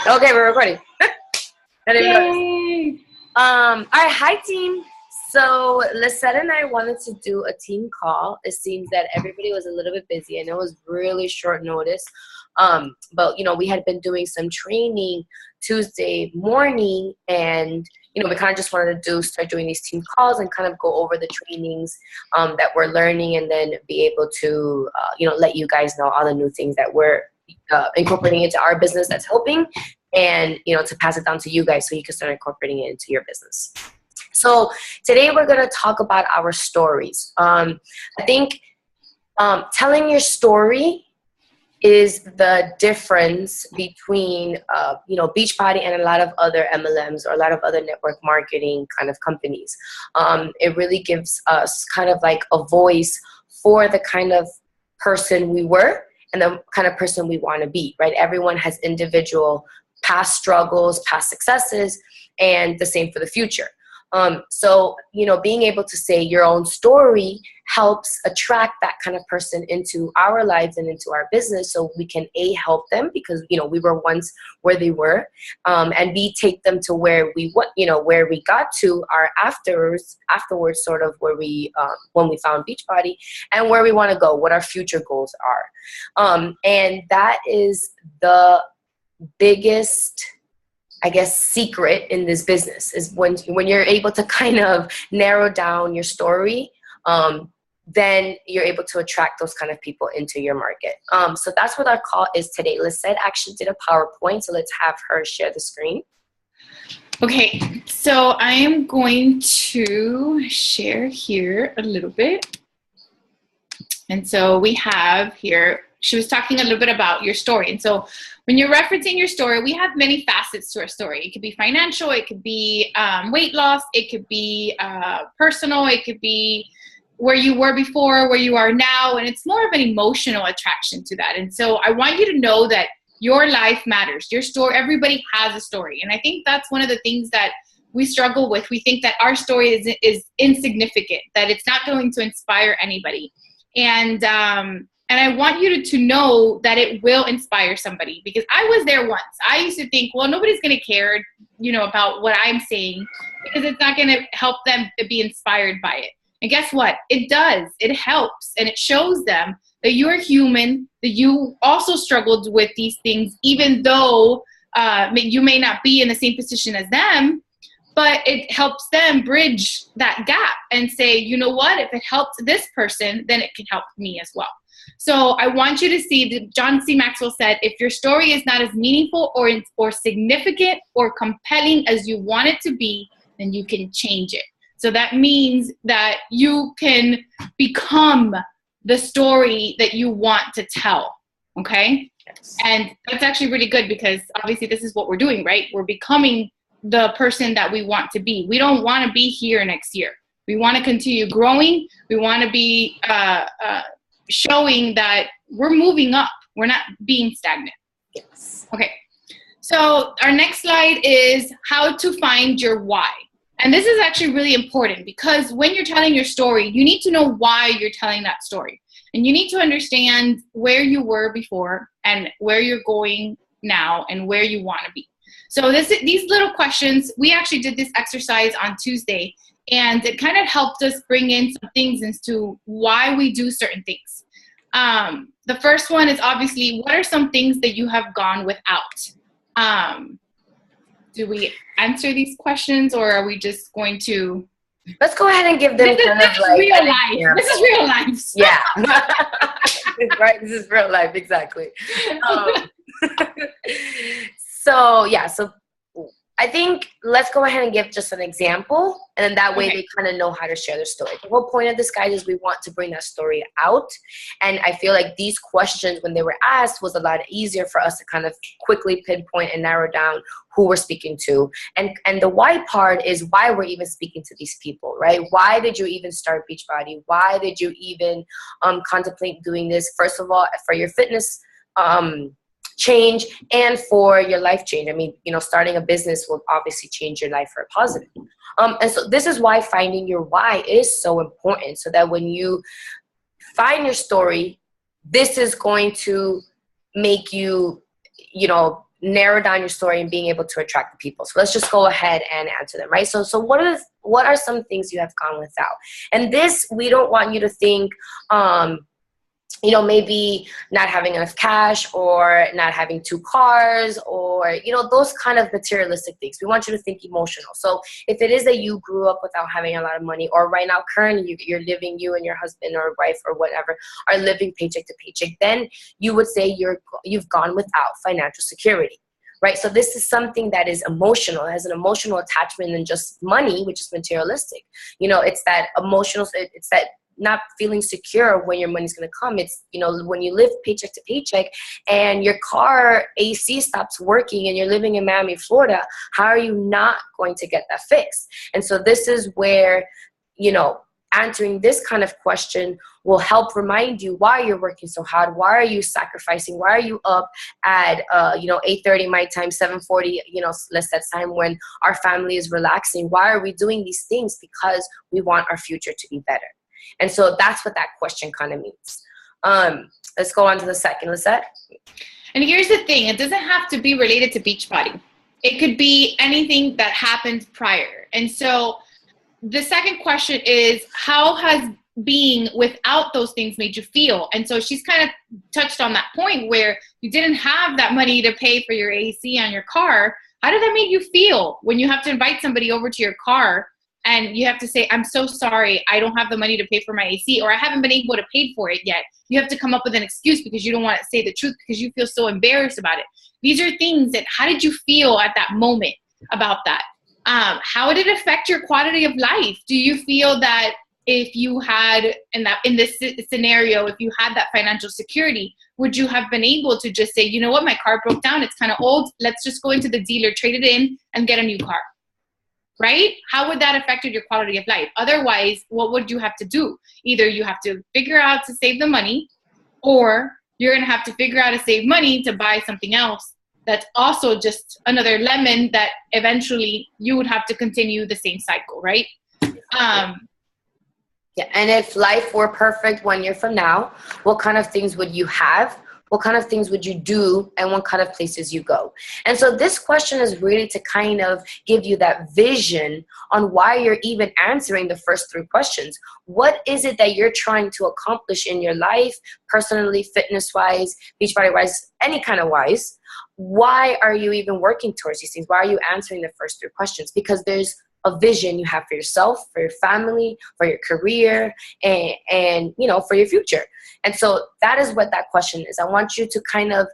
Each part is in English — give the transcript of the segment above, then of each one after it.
Okay, we're recording. I didn't notice. Yay! All right, hi team. So Lisette and I wanted to do a team call. It seems that everybody was a little bit busy and it was really short notice. But we had been doing some training Tuesday morning, and we kind of just wanted to start doing these team calls and kind of go over the trainings that we're learning, and then be able to let you guys know all the new things that we're incorporating into our business that's helping, and to pass it down to you guys so you can start incorporating it into your business. So today we're going to talk about our stories. I think telling your story is the difference between Beachbody and a lot of other MLMs or a lot of other network marketing kind of companies. It really gives us kind of like a voice for the kind of person we were and the kind of person we want to be, right? Everyone has individual past struggles, past successes, and the same for the future. So being able to say your own story helps attract that kind of person into our lives and into our business, so we can A, help them because, we were once where they were, and B, take them to where we got to our afterwards sort of where we, when we found Beachbody, and where we want to go, what our future goals are. And that is the biggest, I guess, secret in this business is when you're able to kind of narrow down your story, then you're able to attract those kind of people into your market. So that's what our call is today. Lisette actually did a PowerPoint, so let's have her share the screen. Okay, so I am going to share here a little bit. And so we have here, she was talking a little bit about your story. And so when you're referencing your story, we have many facets to our story. It could be financial, it could be weight loss, it could be personal, it could be where you were before, where you are now, and it's more of an emotional attraction to that. And so I want you to know that your life matters. Your story, everybody has a story. And I think that's one of the things that we struggle with. We think that our story is insignificant, that it's not going to inspire anybody. And I want you to know that it will inspire somebody, because I was there once. I used to think, well, nobody's going to care, about what I'm saying, because it's not going to help them to be inspired by it. And guess what? It does. It helps. And it shows them that you're human, that you also struggled with these things, even though you may not be in the same position as them. But it helps them bridge that gap and say, you know what? If it helped this person, then it can help me as well. So I want you to see that John C. Maxwell said, if your story is not as meaningful or significant or compelling as you want it to be, then you can change it. So that means that you can become the story that you want to tell, okay? Yes. And that's actually really good, because obviously this is what we're doing, right? We're becoming the person that we want to be. We don't want to be here next year. We want to continue growing. We want to be showing that we're moving up. We're not being stagnant. Yes. Okay. So our next slide is how to find your why. And this is actually really important, because when you're telling your story, you need to know why you're telling that story. And you need to understand where you were before and where you're going now and where you want to be. So these little questions, we actually did this exercise on Tuesday, and it kind of helped us bring in some things as to why we do certain things. The first one is obviously, what are some things that you have gone without? Do we answer these questions, or are we just going to? Let's go ahead and give them This is real life. This is real life. Yeah. Right. This is real life. Exactly. So I think let's go ahead and give just an example, and then that way they kind of know how to share their story. The whole point of this, guys, is we want to bring that story out. And I feel like these questions, when they were asked, was a lot easier for us to kind of quickly pinpoint and narrow down who we're speaking to. And the why part is why we're even speaking to these people, right? Why did you even start Beachbody? Why did you even contemplate doing this? First of all, for your fitness change and for your life change. I mean, starting a business will obviously change your life for a positive. And so this is why finding your why is so important, so that when you find your story, this is going to make you, narrow down your story and being able to attract the people. So let's just go ahead and answer them, right? So what are some things you have gone without? And this, we don't want you to think, maybe not having enough cash or not having 2 cars or, those kind of materialistic things. We want you to think emotional. So if it is that you grew up without having a lot of money, or right now currently you and your husband or wife or whatever are living paycheck to paycheck, then you would say you've gone without financial security. Right? So this is something that is emotional, has an emotional attachment than just money, which is materialistic. It's that emotional, it's that not feeling secure when your money's going to come. It's, when you live paycheck to paycheck and your car AC stops working and you're living in Miami, Florida, how are you not going to get that fixed? And so this is where, answering this kind of question will help remind you why you're working so hard. Why are you sacrificing? Why are you up at 8:30 my time, 7:40 let's that time when our family is relaxing? Why are we doing these things? Because we want our future to be better. And so that's what that question kind of means. Let's go on to the second, Lisette. And here's the thing, it doesn't have to be related to Beachbody. It could be anything that happened prior. And so the second question is, how has being without those things made you feel? And so she's kind of touched on that point where you didn't have that money to pay for your AC on your car. How did that make you feel when you have to invite somebody over to your car and you have to say, I'm so sorry, I don't have the money to pay for my AC, or I haven't been able to pay for it yet. You have to come up with an excuse because you don't want to say the truth because you feel so embarrassed about it. These are things that, how did you feel at that moment about that? How did it affect your quality of life? Do you feel that if you had, in this scenario, if you had that financial security, would you have been able to just say, you know what, my car broke down, it's kind of old, let's just go into the dealer, trade it in, and get a new car? Right? How would that affect your quality of life? Otherwise, what would you have to do? Either you have to figure out to save the money, or you're going to have to figure out to save money to buy something else that's also just another lemon that eventually you would have to continue the same cycle, right? Yeah, and if life were perfect 1 year from now, what kind of things would you have? What kind of things would you do? And what kind of places you go? And so this question is really to kind of give you that vision on why you're even answering the first 3 questions. What is it that you're trying to accomplish in your life, personally, fitness-wise, Beachbody-wise, any kind of wise? Why are you even working towards these things? Why are you answering the first 3 questions? Because there's a vision you have for yourself, for your family, for your career, and for your future. And so that is what that question is. I want you to kind of,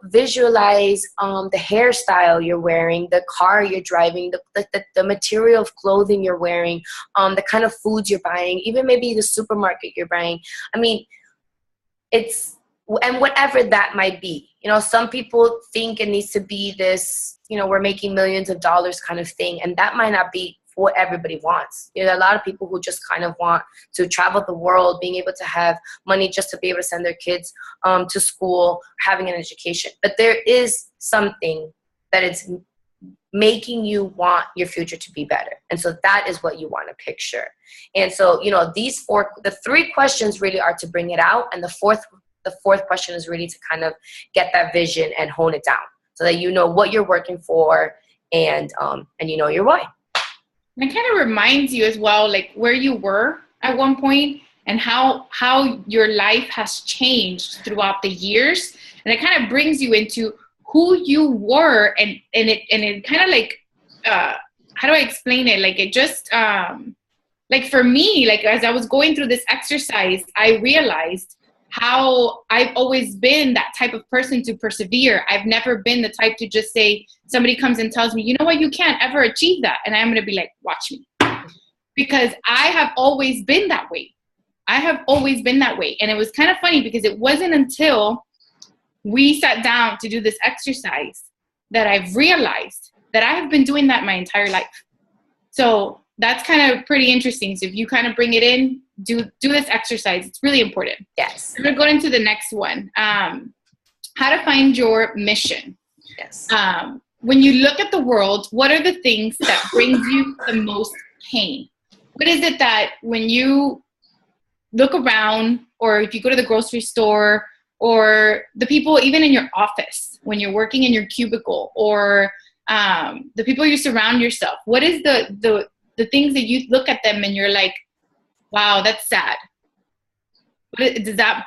visualize the hairstyle you're wearing, the car you're driving, the material of clothing you're wearing, the kind of foods you're buying, even maybe the supermarket you're buying. I mean, and whatever that might be. Some people think it needs to be this, we're making millions of dollars kind of thing. And that might not be what everybody wants. There are a lot of people who just kind of want to travel the world, being able to have money just to be able to send their kids to school, having an education. But there is something that it's making you want your future to be better. And so that is what you want to picture. And so, the 3 questions really are to bring it out. And the fourth question is really to kind of get that vision and hone it down so that you know what you're working for and you know your why. And it kind of reminds you as well, like where you were at one point and how your life has changed throughout the years. And it kind of brings you into who you were and it kind of like, how do I explain it? Like it just, like for me, like as I was going through this exercise, I realized how I've always been that type of person to persevere. I've never been the type to just say, somebody comes and tells me, you know what, you can't ever achieve that. And I'm going to be like, watch me. Because I have always been that way. I have always been that way. And it was kind of funny because it wasn't until we sat down to do this exercise that I've realized that I have been doing that my entire life. So that's kind of pretty interesting. So if you kind of bring it in, do this exercise. It's really important. Yes. I'm going to go into the next one. How to find your mission. Yes. When you look at the world, what are the things that brings you the most pain? What is it that when you look around or if you go to the grocery store or the people even in your office when you're working in your cubicle, or the people you surround yourself? What is the things that you look at them and you're like, wow, that's sad? Does that,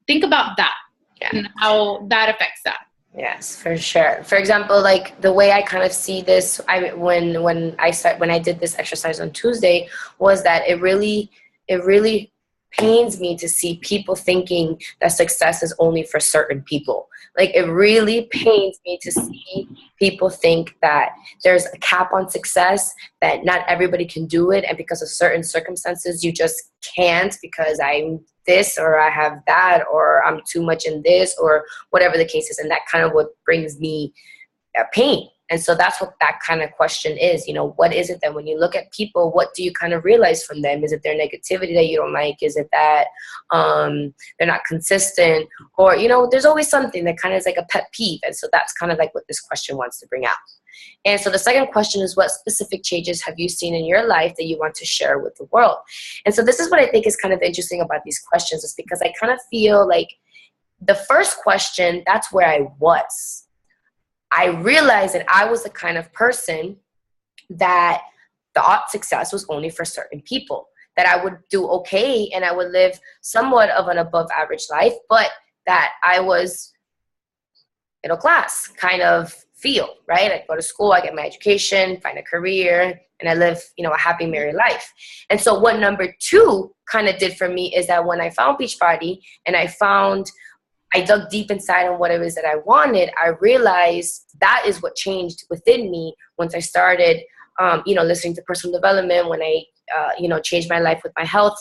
think about that, and how that affects that. Yes, for sure. For example, like the way I kind of see this, when I did this exercise on Tuesday, was that it really pains me to see people thinking that success is only for certain people. Like, it really pains me to see people think that there's a cap on success, that not everybody can do it, and because of certain circumstances you just can't, because I'm this, or I have that, or I'm too much in this, or whatever the case is. And that kind of what brings me pain. And so that's what that kind of question is. What is it that when you look at people, what do you kind of realize from them? Is it their negativity that you don't like? Is it that they're not consistent? Or, there's always something that kind of is like a pet peeve. And so that's kind of like what this question wants to bring out. And so the second question is, what specific changes have you seen in your life that you want to share with the world? And so this is what I think is kind of interesting about these questions, is because I kind of feel like the first question, that's where I was. I realized that I was the kind of person that thought success was only for certain people, that I would do okay and I would live somewhat of an above average life, but that I was middle class kind of feel, right? I go to school, I get my education, find a career, and I live, a happy married life. And so what number two kind of did for me is that when I found Beachbody and I dug deep inside on what it was that I wanted, I realized that is what changed within me once I started, listening to personal development, when I, changed my life with my health,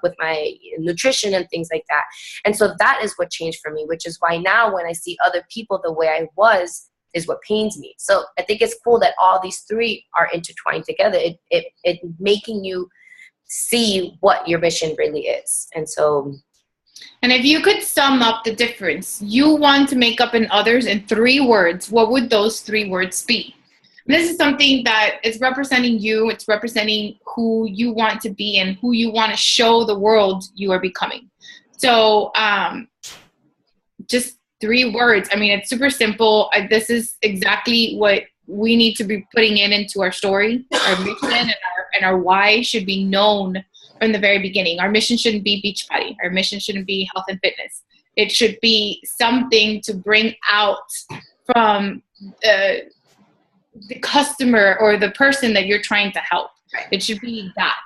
with my nutrition and things like that. And so that is what changed for me, which is why now when I see other people the way I was, is what pains me. So I think it's cool that all these three are intertwined together. It making you see what your mission really is. And so... And if you could sum up the difference you want to make up in others in 3 words, what would those 3 words be? And this is something that is representing you. It's representing who you want to be and who you want to show the world you are becoming. So just 3 words. I mean, it's super simple. This is exactly what we need to be putting into our story. Our mission and our why should be known from the very beginning. Our mission shouldn't be Beachbody. Our mission shouldn't be health and fitness. It should be something to bring out from the customer or the person that you're trying to help. Right. It should be that.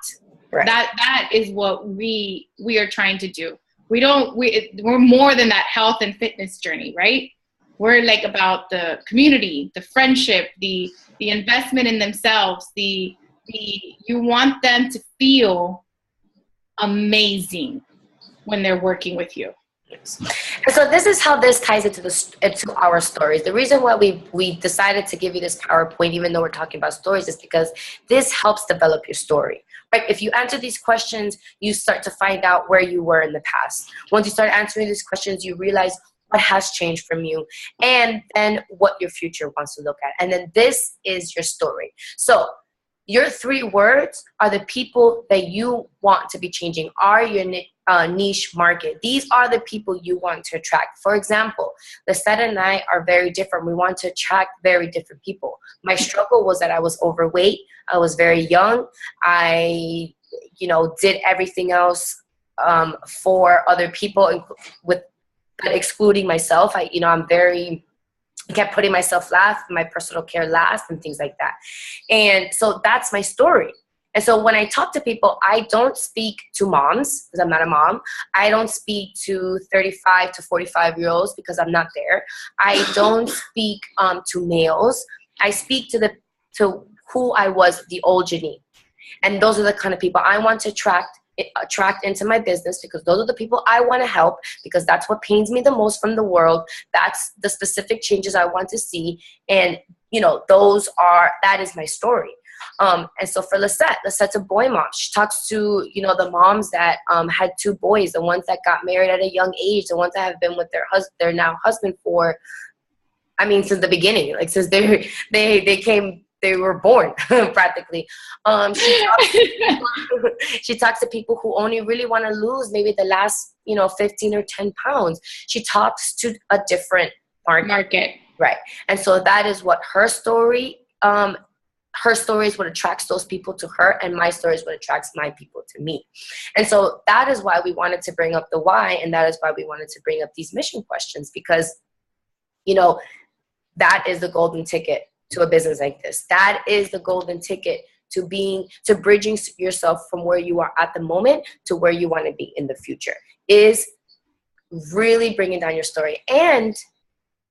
Right. That is what we are trying to do. We're more than that health and fitness journey, right? We're like about the community, the friendship, the investment in themselves, you want them to feel amazing when they're working with you. And so this is how this ties into our stories. The reason why we decided to give you this PowerPoint, even though we're talking about stories, is because this helps develop your story. Right? If you answer these questions, you start to find out where you were in the past. Once you start answering these questions, you realize what has changed from you, and then what your future wants to look at. And then this is your story. So your 3 words are the people that you want to be changing, are your niche market. These are the people you want to attract. For example, Lisette and I are very different. We want to attract very different people. My struggle was that I was overweight. I was very young. I, did everything else for other people, but excluding myself. I kept putting myself last, my personal care last, and things like that. And so that's my story. And so when I talk to people, I don't speak to moms because I'm not a mom. I don't speak to 35 to 45-year-olds because I'm not there. I don't speak to males. I speak to who I was, the old Janine. And those are the kind of people I want to attract into my business, because those are the people I want to help, because that's what pains me the most from the world. That's the specific changes I want to see. And, that is my story. And so for Lisette's a boy mom. She talks to, the moms that had 2 boys, the ones that got married at a young age, the ones that have been with their now husband for, since the beginning, like since they came they were born practically. She talks to people who only really want to lose maybe the last 15 or 10 pounds. She talks to a different market. Right. And so that is what her story is what attracts those people to her, and my story is what attracts my people to me. And so that is why we wanted to bring up the why, and that is why we wanted to bring up these mission questions, because that is the golden ticket to a business like this. That is the golden ticket to bridging yourself from where you are at the moment to where you want to be in the future, is really bringing down your story. And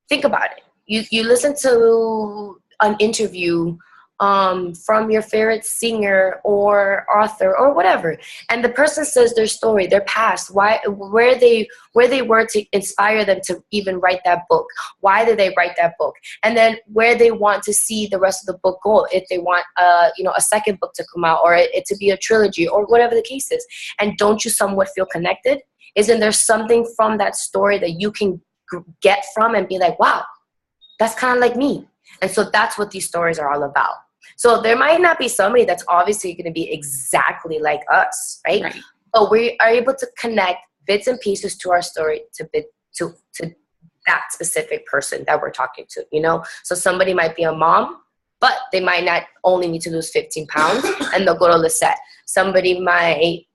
think about it. You listen to an interview from your favorite singer or author or whatever, and the person says their story, their past, where they were to inspire them to even write that book, why did they write that book, and then where they want to see the rest of the book go, if they want a second book to come out, or it to be a trilogy, or whatever the case is. And don't you somewhat feel connected? Isn't there something from that story that you can get from and be like, wow, that's kind of like me? And so that's what these stories are all about. So there might not be somebody that's obviously going to be exactly like us, right? But we are able to connect bits and pieces to our story to that specific person that we're talking to, So somebody might be a mom, but they might not only need to lose 15 pounds and they'll go to Lisette. Somebody might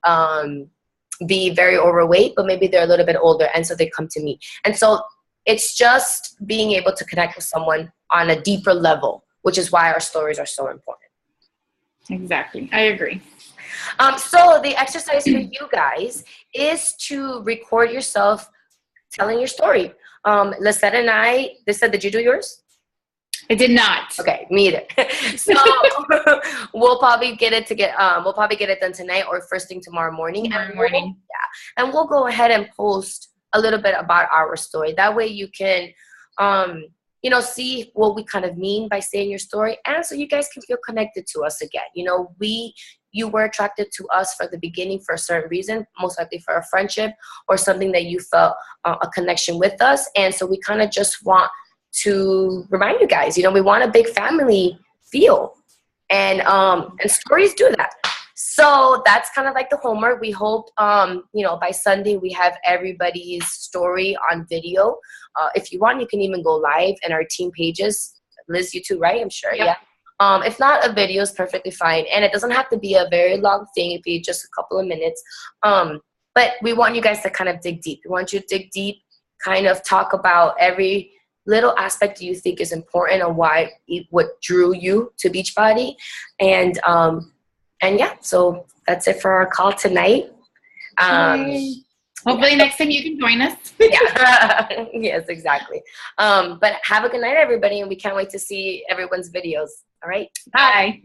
be very overweight, but maybe they're a little bit older, and so they come to me. And so it's just being able to connect with someone on a deeper level, which is why our stories are so important. Exactly. I agree. So the exercise for you guys is to record yourself telling your story. Lisette and I, Lisette, did you do yours? I did not. Okay, me either. So we'll probably get it done tonight or first thing tomorrow morning. And we'll go ahead and post a little bit about our story. That way you can see what we kind of mean by saying your story, and so you guys can feel connected to us again. You were attracted to us for the beginning for a certain reason, most likely for a friendship or something that you felt a connection with us. And so we kind of just want to remind you guys, we want a big family feel, and stories do that. So that's kind of like the homework. We hope, by Sunday we have everybody's story on video. If you want, you can even go live in our team pages. Liz, you too, right? I'm sure. Yep. Yeah. If not, a video is perfectly fine. And it doesn't have to be a very long thing. It be just a couple of minutes. But we want you guys to kind of dig deep. We want you to dig deep, kind of talk about every little aspect you think is important and what drew you to Beachbody. And yeah, so that's it for our call tonight. Hopefully next time you can join us. Yeah. Yes, exactly. But have a good night, everybody, and we can't wait to see everyone's videos. All right. Bye.